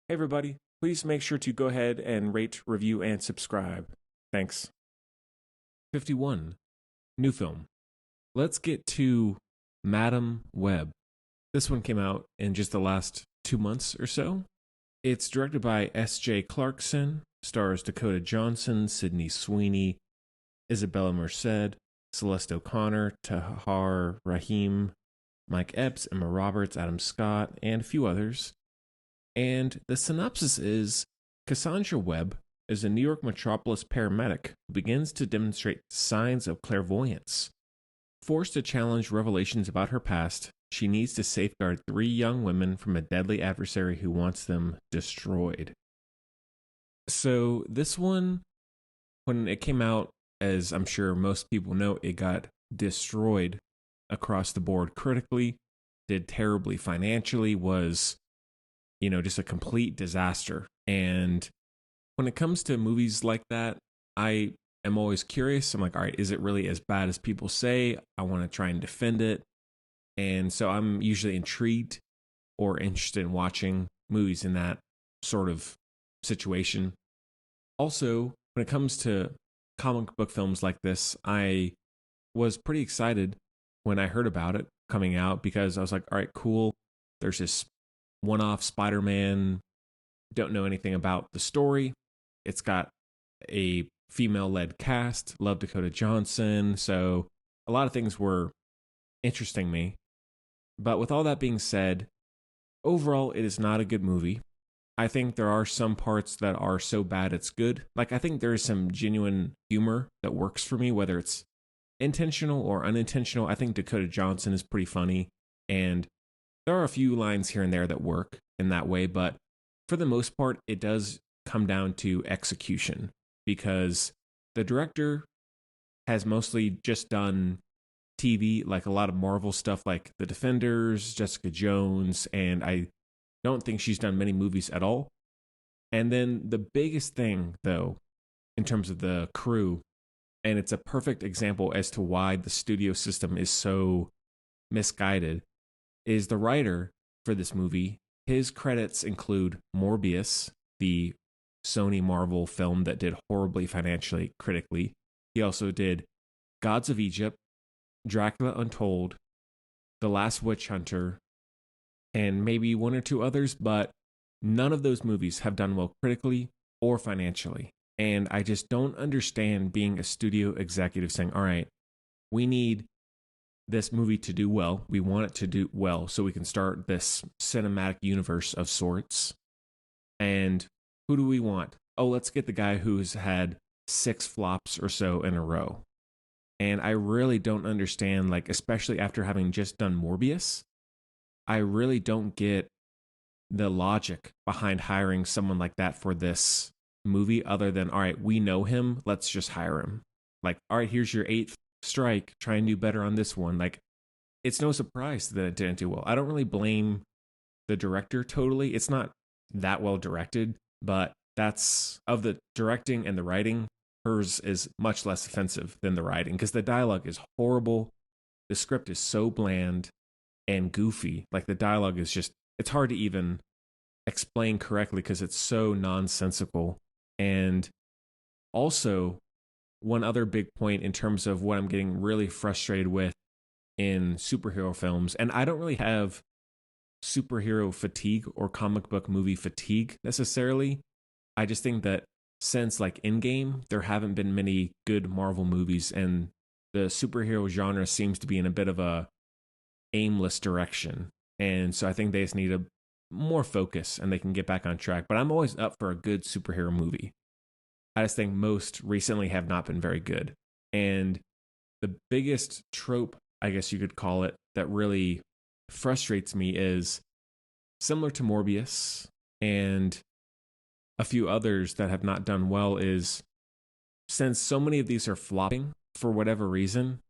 Hey, everybody. Please make sure to go ahead and rate, review, and subscribe. Thanks. 51. New film. Let's get to Madam Web. This one came out in just the last 2 months or so. It's directed by S.J. Clarkson, stars Dakota Johnson, Sydney Sweeney, Isabella Merced, Celeste O'Connor, Tahar Rahim, Mike Epps, Emma Roberts, Adam Scott, and a few others. And the synopsis is Cassandra Webb is a New York metropolis paramedic who begins to demonstrate signs of clairvoyance. Forced to challenge revelations about her past, she needs to safeguard 3 young women from a deadly adversary who wants them destroyed. So this one, when it came out, as I'm sure most people know, it got destroyed across the board critically, did terribly financially, was, just a complete disaster. And when it comes to movies like that, I am always curious. I'm like, all right, is it really as bad as people say? I want to try and defend it. And so I'm usually intrigued or interested in watching movies in that sort of situation. Also, when it comes to comic book films like this, I was pretty excited when I heard about it coming out because I was like, all right, cool. There's this one-off Spider-Man. Don't know anything about the story. It's got a female-led cast. Love Dakota Johnson. So a lot of things were interesting me. But with all that being said, overall, it is not a good movie. I think there are some parts that are so bad it's good. Like, I think there is some genuine humor that works for me, whether it's intentional or unintentional. I think Dakota Johnson is pretty funny. And there are a few lines here and there that work in that way. But for the most part, it does come down to execution. Because the director has mostly just done TV, like a lot of Marvel stuff like The Defenders, Jessica Jones, and I don't think she's done many movies at all. And then the biggest thing, though, in terms of the crew, and it's a perfect example as to why the studio system is so misguided, is the writer for this movie. His credits include Morbius, the Sony Marvel film that did horribly financially, critically. He also did Gods of Egypt, Dracula Untold, The Last Witch Hunter, and maybe 1 or 2 others, but none of those movies have done well critically or financially. And I just don't understand being a studio executive saying, all right, we need this movie to do well. We want it to do well so we can start this cinematic universe of sorts. And who do we want? Oh, let's get the guy who's had 6 flops or so in a row. And I really don't understand, like, especially after having just done Morbius, I really don't get the logic behind hiring someone like that for this movie other than, all right, we know him, let's just hire him. Like, all right, here's your 8th strike, try and do better on this one. Like, it's no surprise that it didn't do well. I don't really blame the director totally. It's not that well directed, but that's, of the directing and the writing, hers is much less offensive than the writing because the dialogue is horrible. The script is so bland and goofy. Like, the dialogue is just, it's hard to even explain correctly because it's so nonsensical. And also, one other big point in terms of what I'm getting really frustrated with in superhero films, and I don't really have superhero fatigue or comic book movie fatigue necessarily. I just think that since like Endgame, there haven't been many good Marvel movies, and the superhero genre seems to be in a bit of a aimless direction. And so I think they just need a more focus and they can get back on track. But I'm always up for a good superhero movie. I just think most recently have not been very good. And the biggest trope, I guess you could call it, that really frustrates me is similar to Morbius and a few others that have not done well is since so many of these are flopping for whatever reason,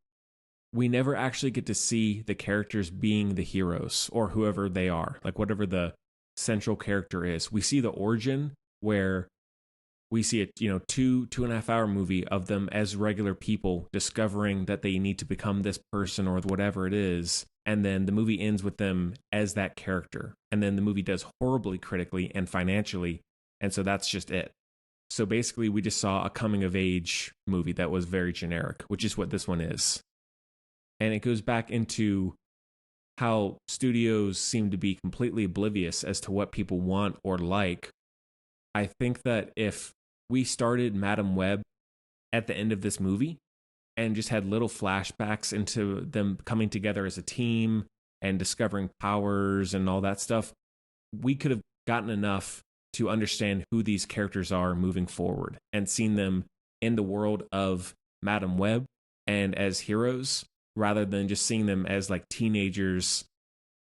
we never actually get to see the characters being the heroes or whoever they are, like whatever the central character is. We see the origin where we see a 2.5 hour movie of them as regular people discovering that they need to become this person or whatever it is, and then the movie ends with them as that character, and then the movie does horribly critically and financially, and so that's just it. So basically we just saw a coming of age movie that was very generic, which is what this one is. And it goes back into how studios seem to be completely oblivious as to what people want or like. I think that if we started Madam Web at the end of this movie and just had little flashbacks into them coming together as a team and discovering powers and all that stuff, we could have gotten enough to understand who these characters are moving forward and seen them in the world of Madam Web and as heroes, rather than just seeing them as like teenagers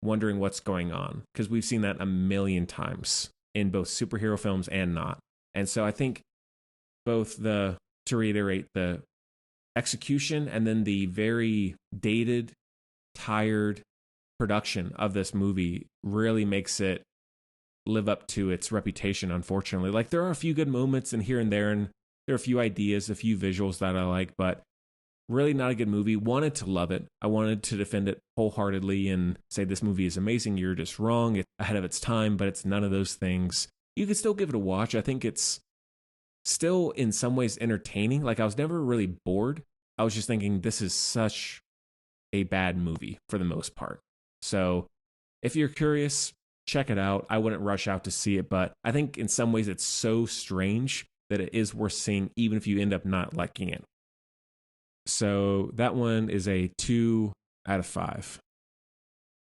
wondering what's going on. Because we've seen that a million times in both superhero films and not. And so I think to reiterate, the execution and then the very dated, tired production of this movie really makes it live up to its reputation, unfortunately. Like, there are a few good moments and here and there, and there are a few ideas, a few visuals that I like, but really not a good movie. Wanted to love it. I wanted to defend it wholeheartedly and say this movie is amazing. You're just wrong. It's ahead of its time, but it's none of those things. You can still give it a watch. I think it's still in some ways entertaining. Like, I was never really bored. I was just thinking this is such a bad movie for the most part. So if you're curious, check it out. I wouldn't rush out to see it, but I think in some ways it's so strange that it is worth seeing even if you end up not liking it. So that one is a 2 out of 5.